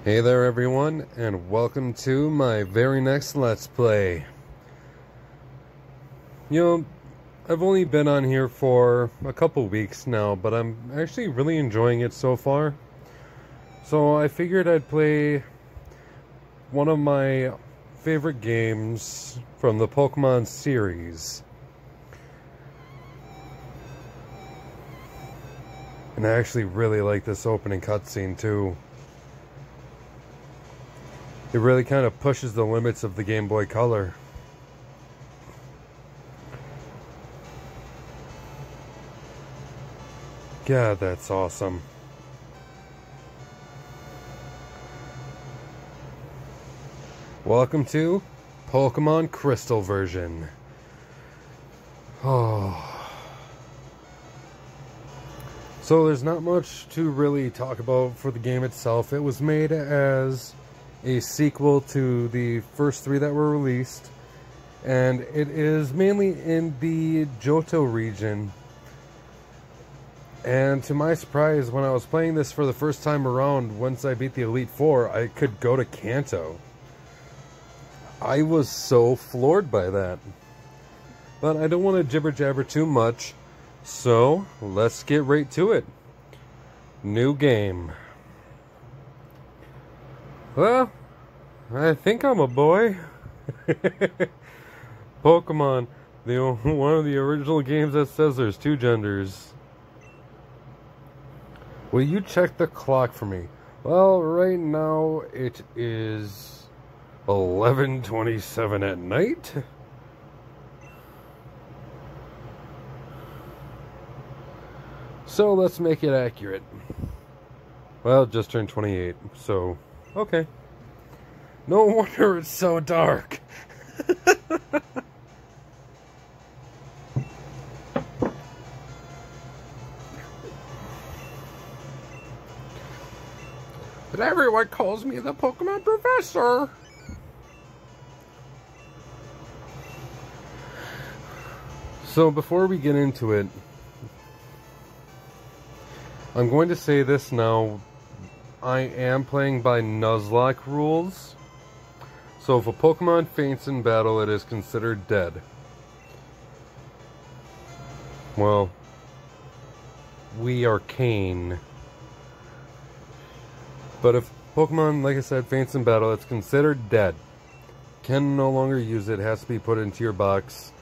Hey there everyone, and welcome to my very next Let's Play. You know, I've only been on here for a couple weeks now, but I'm actually really enjoying it so far. So I figured I'd play one of my favorite games from the Pokemon series. And I actually really like this opening cutscene too. It really kind of pushes the limits of the Game Boy Color. God, that's awesome. Welcome to Pokemon Crystal version. Oh. So there's not much to really talk about for the game itself. It was made as a sequel to the first three that were released, and it is mainly in the Johto region. And to my surprise, when I was playing this for the first time around, once I beat the Elite Four, I could go to Kanto. I was so floored by that. But I don't want to jibber jabber too much, so let's get right to it. New game. Well, I think I'm a boy. Pokemon, one of the original games that says there's two genders. Will you check the clock for me? Well, right now it is 11:27 at night. So let's make it accurate. Well, it just turned 28, so okay. No wonder it's so dark. But everyone calls me the Pokemon Professor. So before we get into it, I'm going to say this now. I am playing by Nuzlocke rules. So if a Pokemon faints in battle, it is considered dead. Well, we are Kane. But if Pokemon, like I said, faints in battle, it's considered dead. Can no longer use it, has to be put into your box.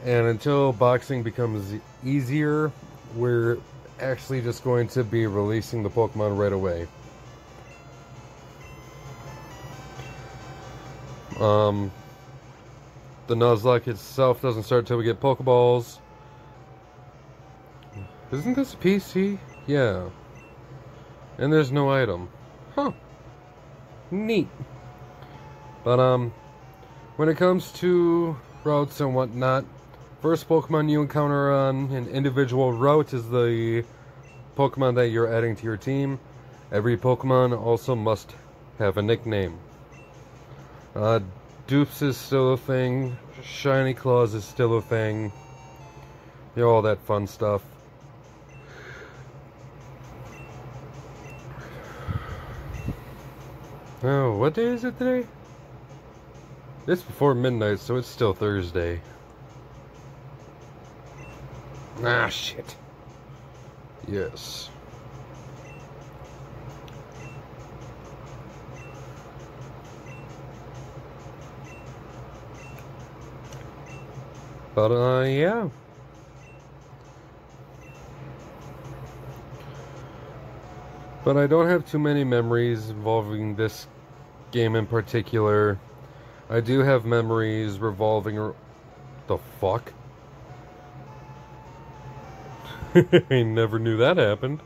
And until boxing becomes easier, we're actually just going to be releasing the Pokemon right away. The Nuzlocke itself doesn't start until we get Pokeballs. Isn't this a PC? Yeah. And there's no item. Huh. Neat. But, when it comes to routes and whatnot, first Pokemon you encounter on an individual route is the Pokemon that you're adding to your team. Every Pokemon also must have a nickname. Dupes is still a thing. Shiny Claws is still a thing. You know, all that fun stuff. Oh, what day is it today? It's before midnight, so it's still Thursday. Ah, shit. Yes. But, yeah. But I don't have too many memories involving this game in particular. I do have memories revolving the fuck? I never knew that happened.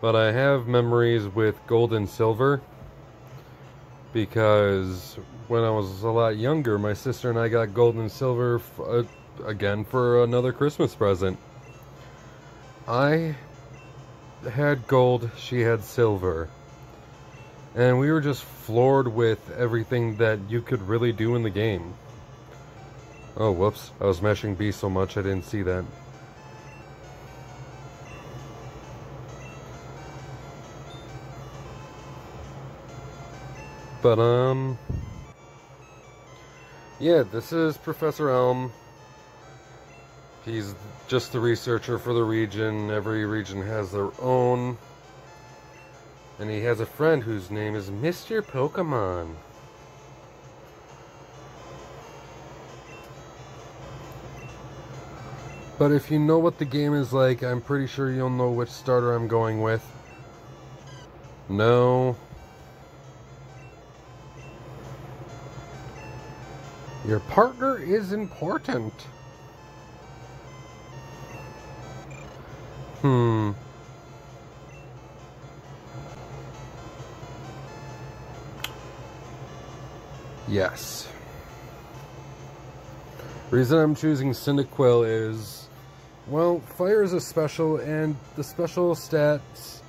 But I have memories with Gold and Silver, because when I was a lot younger, my sister and I got Gold and Silver again for another Christmas present. I had Gold, she had Silver. And we were just floored with everything that you could really do in the game. Oh, whoops. I was mashing B so much I didn't see that. But, yeah, this is Professor Elm. He's just the researcher for the region. Every region has their own. And he has a friend whose name is Mr. Pokemon. But if you know what the game is like, I'm pretty sure you'll know which starter I'm going with. No. Your partner is important. Yes. Reason I'm choosing Cyndaquil is, well, fire is a special, and the special stats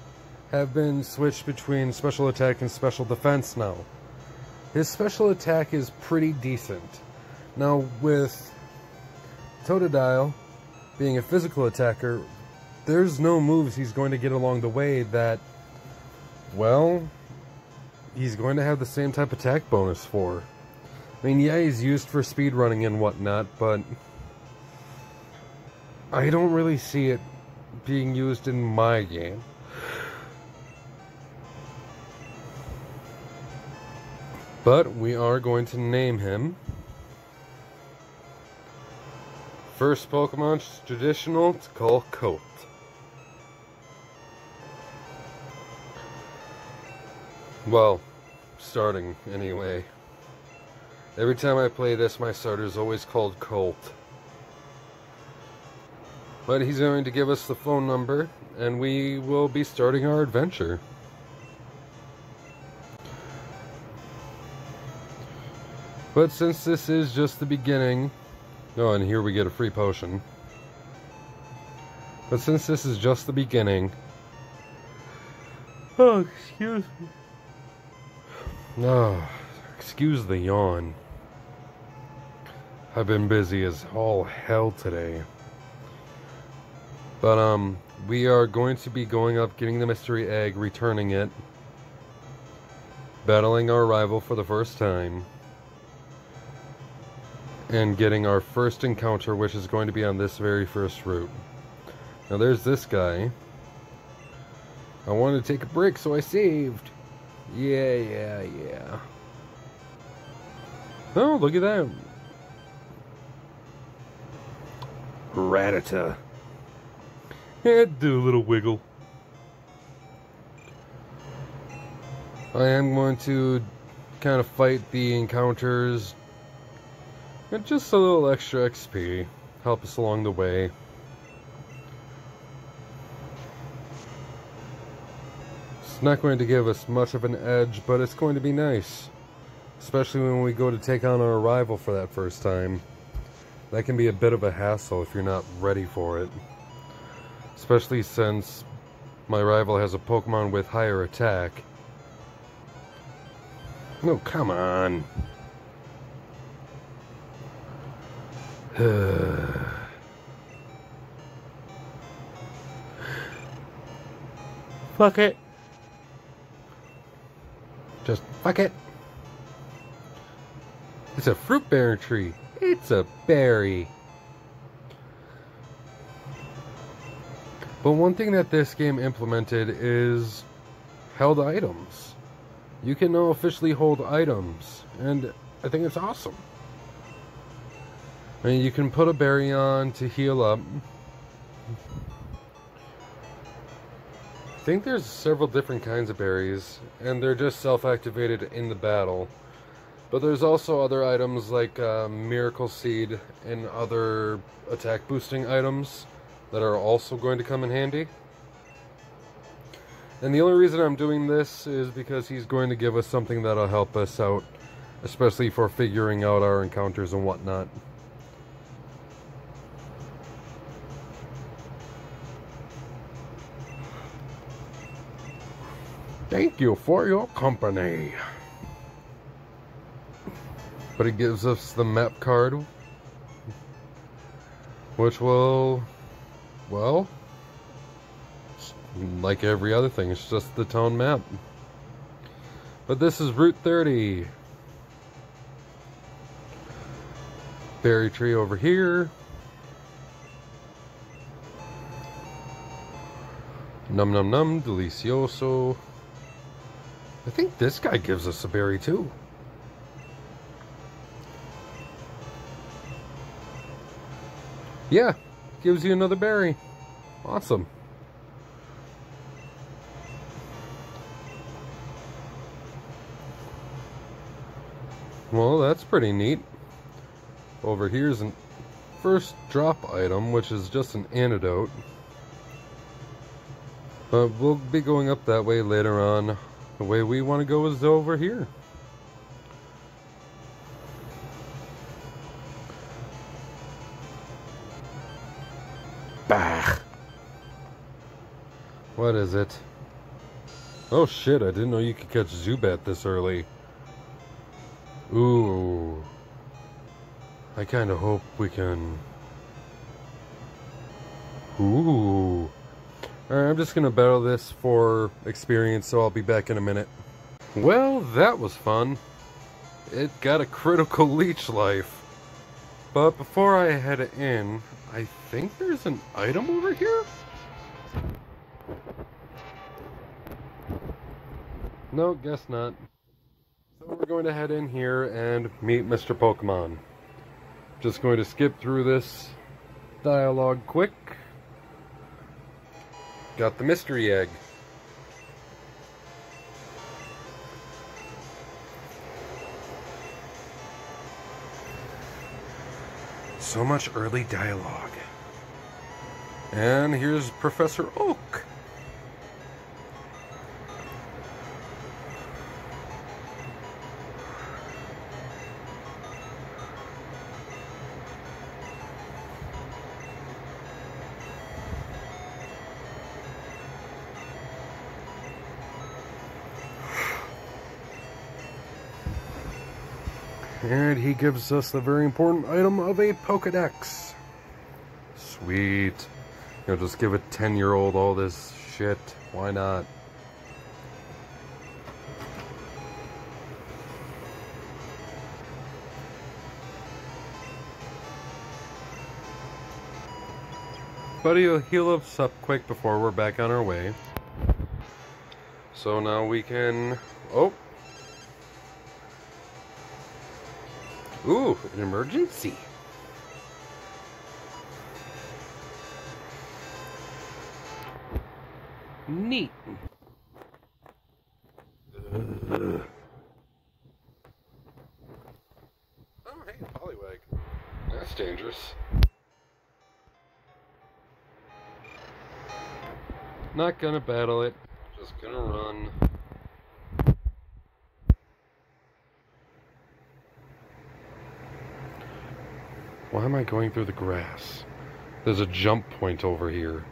have been switched between special attack and special defense now. His special attack is pretty decent. Now, with Totodile being a physical attacker, there's no moves he's going to get along the way that, well, he's going to have the same type of attack bonus for. I mean, yeah, he's used for speedrunning and whatnot, but I don't really see it being used in my game. But we are going to name him. First Pokemon's traditional to call Colt. Well, starting anyway. Every time I play this, my starter's always called Colt. But he's going to give us the phone number, and we will be starting our adventure. But since this is just the beginning... Oh, and here we get a free potion. But since this is just the beginning... Oh, excuse me. Oh, excuse the yawn. I've been busy as all hell today. But, we are going to be going up, getting the mystery egg, returning it, battling our rival for the first time, and getting our first encounter, which is going to be on this very first route. Now, there's this guy. I wanted to take a break, so I saved. Yeah. Oh, look at that. Rattata. Do a little wiggle. I am going to kind of fight the encounters. And just a little extra XP. Help us along the way. It's not going to give us much of an edge, but it's going to be nice. Especially when we go to take on our rival for that first time. That can be a bit of a hassle if you're not ready for it. Especially since my rival has a Pokemon with higher attack. No, come on. Fuck it. Just fuck it. It's a fruit bearing tree. It's a berry. But one thing that this game implemented is held items. You can now officially hold items, and I think it's awesome. I mean, you can put a berry on to heal up. I think there's several different kinds of berries, and they're just self-activated in the battle. But there's also other items like Miracle Seed and other attack boosting items that are also going to come in handy. And the only reason I'm doing this is because he's going to give us something that'll help us out, especially for figuring out our encounters and whatnot. Thank you for your company. But it gives us the map card, which will, well, like every other thing, it's just the town map. But this is Route 30. Berry tree over here. Num num num, delicioso. I think this guy gives us a berry too. Yeah, gives you another berry. Awesome. Well, that's pretty neat. Over here's a first drop item, which is just an antidote. But we'll be going up that way later on. The way we want to go is over here. Bah! What is it? Oh shit, I didn't know you could catch Zubat this early. Ooh. I kind of hope we can... Ooh. Alright, I'm just going to battle this for experience, so I'll be back in a minute. Well, that was fun. It got a critical leech life. But before I head in, I think there's an item over here? No, guess not. So we're going to head in here and meet Mr. Pokemon. Just going to skip through this dialogue quick. Got the mystery egg. So much early dialogue. And here's Professor Oak. And he gives us the very important item of a Pokedex. Sweet. You'll just give a 10-year-old all this shit. Why not? But he'll heal us up quick before we're back on our way. So now we can... Oh! Ooh, an emergency. Neat. Oh, hey, Poliwag. That's dangerous. Not gonna battle it, just gonna run. Why am I going through the grass? There's a jump point over here.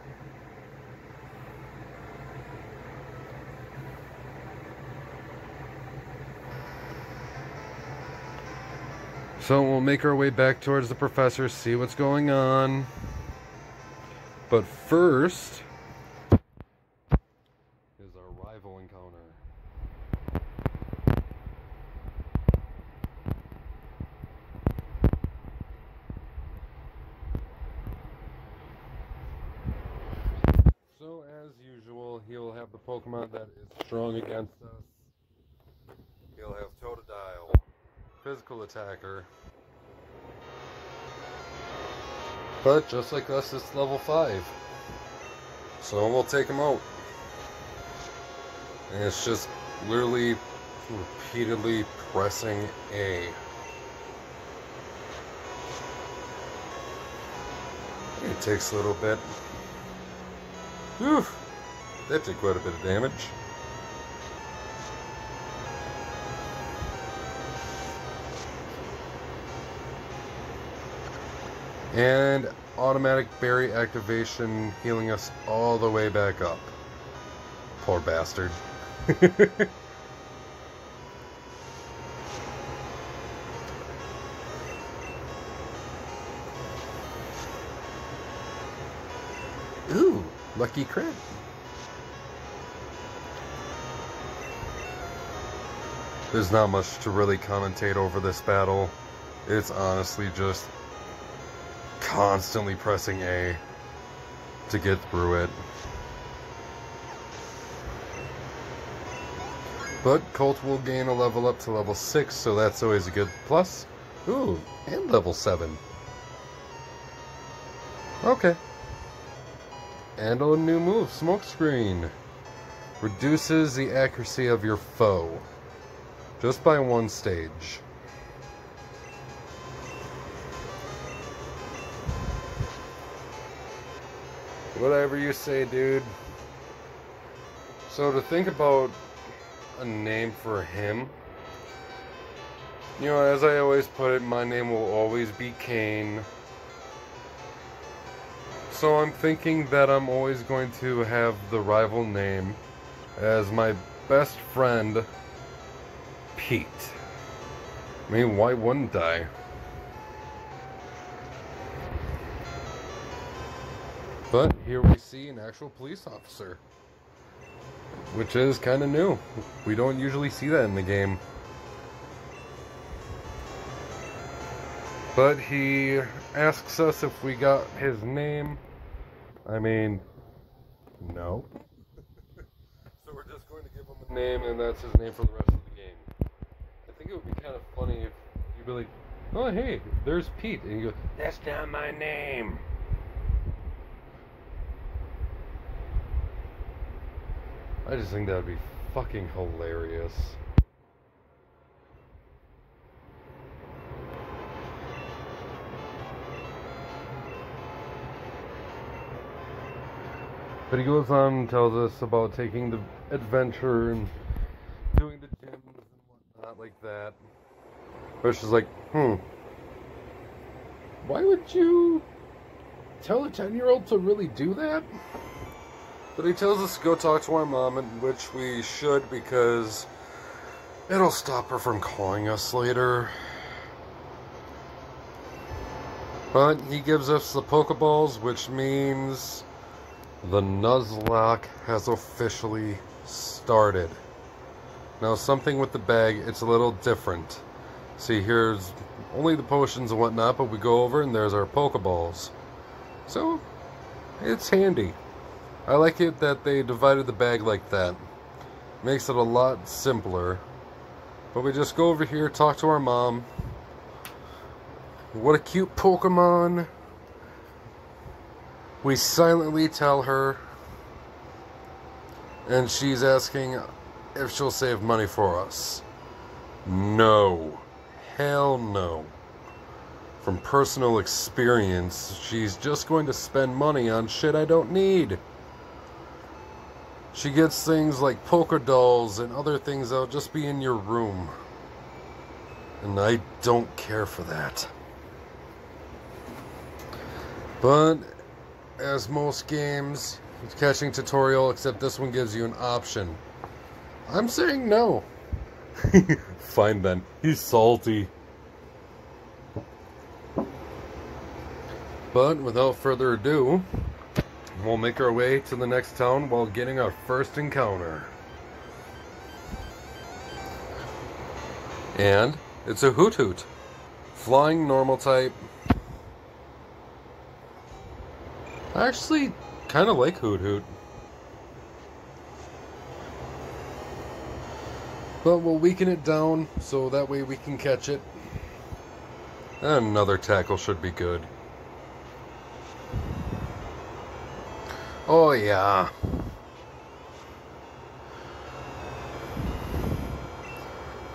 So we'll make our way back towards the professor, see what's going on. But first is our rival encounter. So as usual, he'll have the Pokemon that is strong against us. He'll have Totodile, physical attacker. But just like us, it's level 5. So we'll take him out. And it's just literally repeatedly pressing A. It takes a little bit. Whew, that did quite a bit of damage. And automatic berry activation, healing us all the way back up. Poor bastard. Ooh, lucky crit. There's not much to really commentate over this battle. It's honestly just constantly pressing A to get through it. But Colt will gain a level up to level 6, so that's always a good plus. Ooh, and level 7. Okay. And a new move, Smokescreen. Reduces the accuracy of your foe. Just by 1 stage. Whatever you say, dude. So to think about a name for him, you know, as I always put it, my name will always be Kane. So I'm thinking that I'm always going to have the rival name as my best friend, Pete. I mean, why wouldn't I? But here we see an actual police officer, which is kind of new. We don't usually see that in the game. But he asks us if we got his name. I mean, no. So we're just going to give him a name, and that's his name for the rest of the game. I think it would be kind of funny if you'd be like, oh hey, there's Pete. And you go, that's not my name. I just think that would be fucking hilarious. But he goes on and tells us about taking the adventure and doing the gyms and whatnot like that. Which is like, why would you tell a 10-year-old to really do that? But he tells us to go talk to our mom, which we should, because it'll stop her from calling us later. But he gives us the Pokeballs, which means the Nuzlocke has officially started. Now, something with the bag, it's a little different. See, here's only the potions and whatnot, but we go over and there's our Pokeballs. So, it's handy. I like it that they divided the bag like that. Makes it a lot simpler. But we just go over here, talk to our mom. What a cute Pokemon. We silently tell her. And she's asking if she'll save money for us. No. Hell no. From personal experience, she's just going to spend money on shit I don't need. She gets things like poker dolls and other things that'll just be in your room. And I don't care for that. But, as most games, it's catching tutorial, except this one gives you an option. I'm saying no. Fine then. He's salty. But, without further ado, we'll make our way to the next town while getting our first encounter. And it's a Hoothoot. Flying normal type. I actually kind of like Hoothoot. But we'll weaken it down so that way we can catch it. And another tackle should be good. Oh yeah.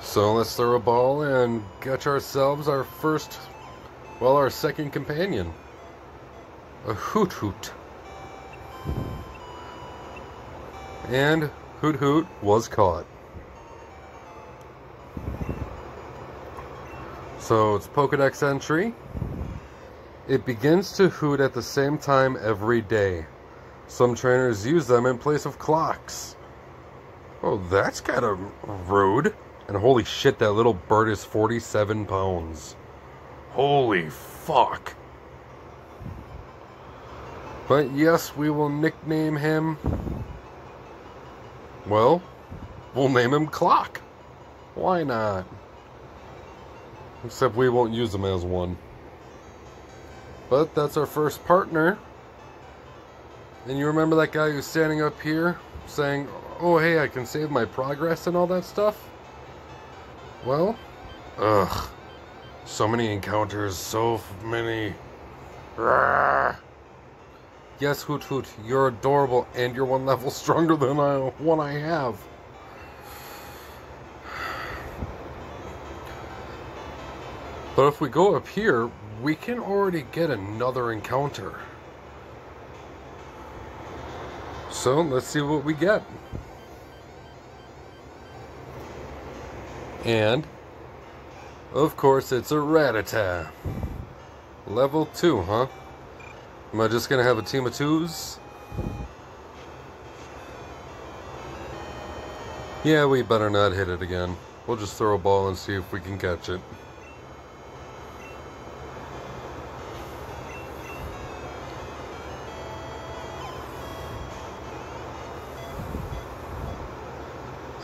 So let's throw a ball and catch ourselves our first, well, our second companion. A Hoothoot. And Hoothoot was caught. So it's Pokedex entry. It begins to hoot at the same time every day. Some trainers use them in place of clocks. Oh, that's kind of rude. And holy shit, that little bird is 47 pounds. Holy fuck. But yes, we will nickname him... Well, we'll name him Clock. Why not? Except we won't use them as one. But that's our first partner. And you remember that guy who's standing up here saying, oh hey, I can save my progress and all that stuff? Well, ugh. So many encounters, so many. Rawr. Yes, Hoot Hoot, you're adorable and you're one level stronger than one I have. But if we go up here, we can already get another encounter. So let's see what we get. And, of course, it's a Rattata. Level 2, huh? Am I just gonna have a team of 2s? Yeah, we better not hit it again. We'll just throw a ball and see if we can catch it.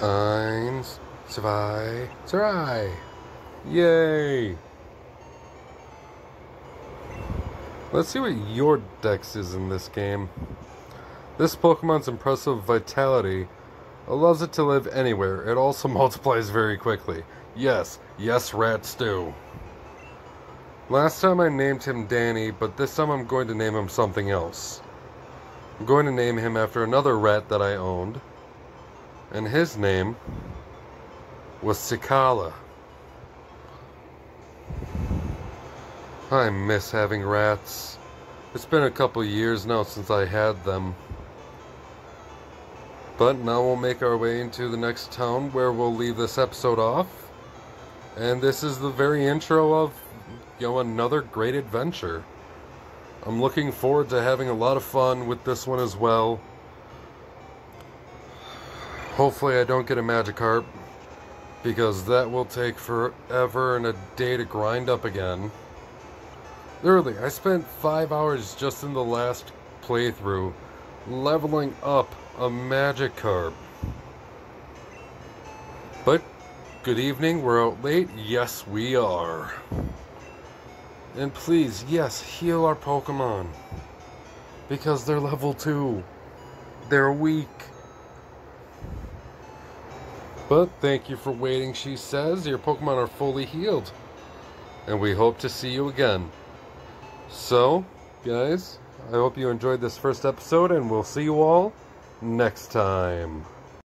Eins, zwei, drei. Yay! Let's see what your dex is in this game. This Pokemon's impressive vitality allows it to live anywhere. It also multiplies very quickly. Yes, rats do. Last time I named him Danny, but this time I'm going to name him something else. I'm going to name him after another rat that I owned. And his name was Cicala. I miss having rats. It's been a couple years now since I had them. But now we'll make our way into the next town where we'll leave this episode off. And this is the very intro of, another great adventure. I'm looking forward to having a lot of fun with this one as well. Hopefully I don't get a Magikarp, because that will take forever and a day to grind up again. Literally, I spent 5 hours just in the last playthrough leveling up a Magikarp. But, good evening, we're out late. Yes, we are. And please, yes, heal our Pokemon. Because they're level 2. They're weak. But thank you for waiting, she says. Your Pokemon are fully healed. And we hope to see you again. So, guys, I hope you enjoyed this first episode, and we'll see you all next time.